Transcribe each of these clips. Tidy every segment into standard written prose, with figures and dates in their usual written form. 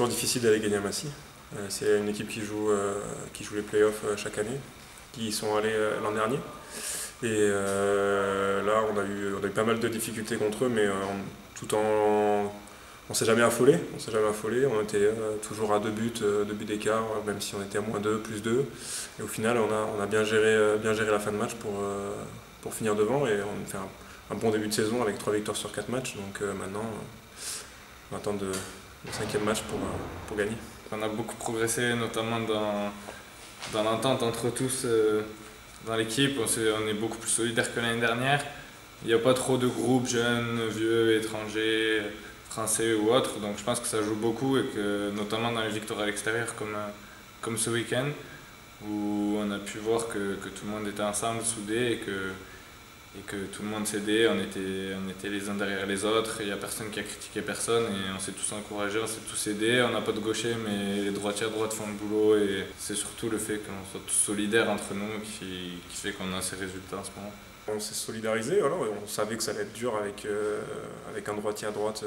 toujours difficile d'aller gagner à Massy. C'est une équipe qui joue les playoffs chaque année, qui y sont allés l'an dernier. Et là, on a eu pas mal de difficultés contre eux, mais on s'est jamais affolé. On était toujours à 2 buts d'écart, même si on était à -2, +2. Et au final, on a bien géré la fin de match pour finir devant. Et on fait un bon début de saison avec 3 victoires sur 4 matchs. Donc maintenant, on attend le 5e match pour gagner. On a beaucoup progressé, notamment dans l'entente entre tous dans l'équipe. On est beaucoup plus solidaire que l'année dernière. Il n'y a pas trop de groupes jeunes, vieux, étrangers, français ou autres. Donc je pense que ça joue beaucoup et que notamment dans les victoires à l'extérieur comme ce week-end où on a pu voir que tout le monde était ensemble, soudé et que tout le monde s'aidait, on était les uns derrière les autres, il n'y a personne qui a critiqué personne et on s'est tous encouragés, on s'est tous aidés. On n'a pas de gauchers mais les droitiers à droite font le boulot et c'est surtout le fait qu'on soit tous solidaires entre nous qui fait qu'on a ces résultats en ce moment. On s'est solidarisé, voilà. On savait que ça allait être dur avec un droitier à droite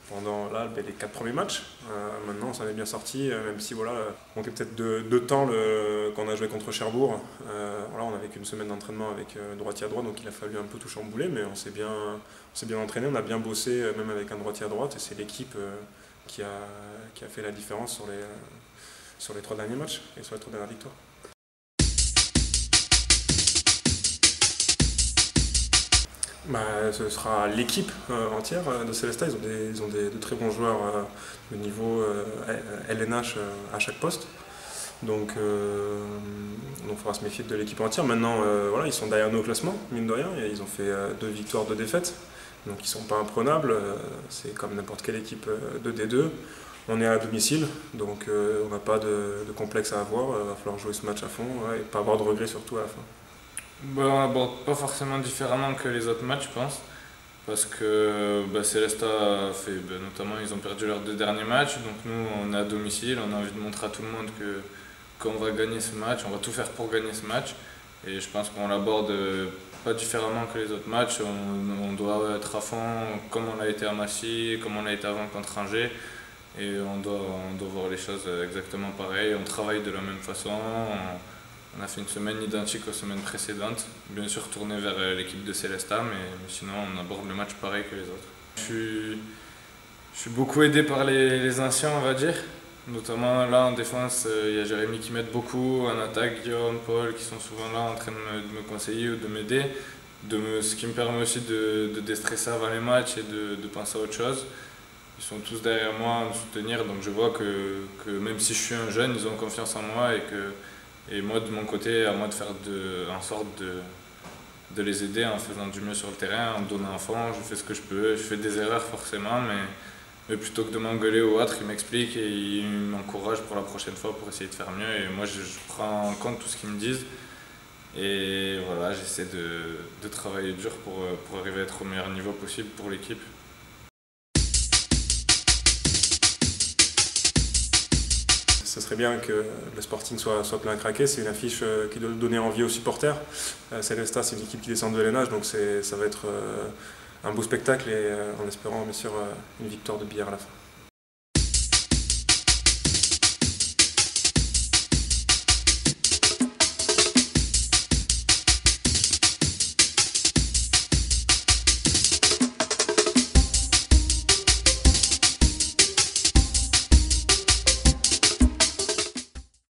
pendant les 4 premiers matchs. Maintenant, on s'en est bien sorti, même si voilà, on manquait peut-être de temps quand on a joué contre Cherbourg. Voilà, on n'avait qu'une semaine d'entraînement avec droitier à droite, donc il a fallu un peu tout chambouler, mais on s'est bien entraîné, on a bien bossé, même avec un droitier à droite, et c'est l'équipe qui a fait la différence sur les 3 derniers matchs et sur les 3 dernières victoires. Ce sera l'équipe entière de Célestat. Ils ont de très bons joueurs de niveau LNH à chaque poste. Donc il faudra se méfier de l'équipe entière. Maintenant, voilà, ils sont derrière nous au classement, mine de rien. Et ils ont fait 2 victoires, 2 défaites. Donc ils ne sont pas imprenables. C'est comme n'importe quelle équipe de D2. On est à domicile, donc on n'a pas de complexe à avoir. Il va falloir jouer ce match à fond et pas avoir de regrets surtout à la fin. On aborde pas forcément différemment que les autres matchs, je pense, parce que Célestat notamment ils ont perdu leurs 2 derniers matchs, donc nous on est à domicile, on a envie de montrer à tout le monde qu'on va gagner ce match, on va tout faire pour gagner ce match, et je pense qu'on l'aborde pas différemment que les autres matchs. On doit être à fond comme on l'a été à Massy, comme on l'a été avant contre Angers, et on doit voir les choses exactement pareil. On travaille de la même façon. On a fait une semaine identique aux semaines précédentes, bien sûr tourné vers l'équipe de Célestat, mais sinon on aborde le match pareil que les autres. Je suis beaucoup aidé par les anciens, on va dire. Notamment là en défense, il y a Jérémy qui m'aide beaucoup, en attaque Guillaume, Paul qui sont souvent là en train de me conseiller ou de m'aider, ce qui me permet aussi de déstresser avant les matchs et de penser à autre chose. Ils sont tous derrière moi à me soutenir, donc je vois que même si je suis un jeune, ils ont confiance en moi et moi de mon côté, à moi de faire en sorte de les aider en faisant du mieux sur le terrain, en me donnant à fond. Je fais ce que je peux, je fais des erreurs forcément, mais plutôt que de m'engueuler ou autre, ils m'expliquent et ils m'encouragent pour la prochaine fois pour essayer de faire mieux. Et moi je prends en compte tout ce qu'ils me disent et voilà, j'essaie de travailler dur pour arriver à être au meilleur niveau possible pour l'équipe. Ce serait bien que le Sporting soit plein à craquer. C'est une affiche qui doit donner envie aux supporters. Célestat, c'est une équipe qui descend de LNH, donc ça va être un beau spectacle et en espérant bien sûr une victoire de Billard à la fin.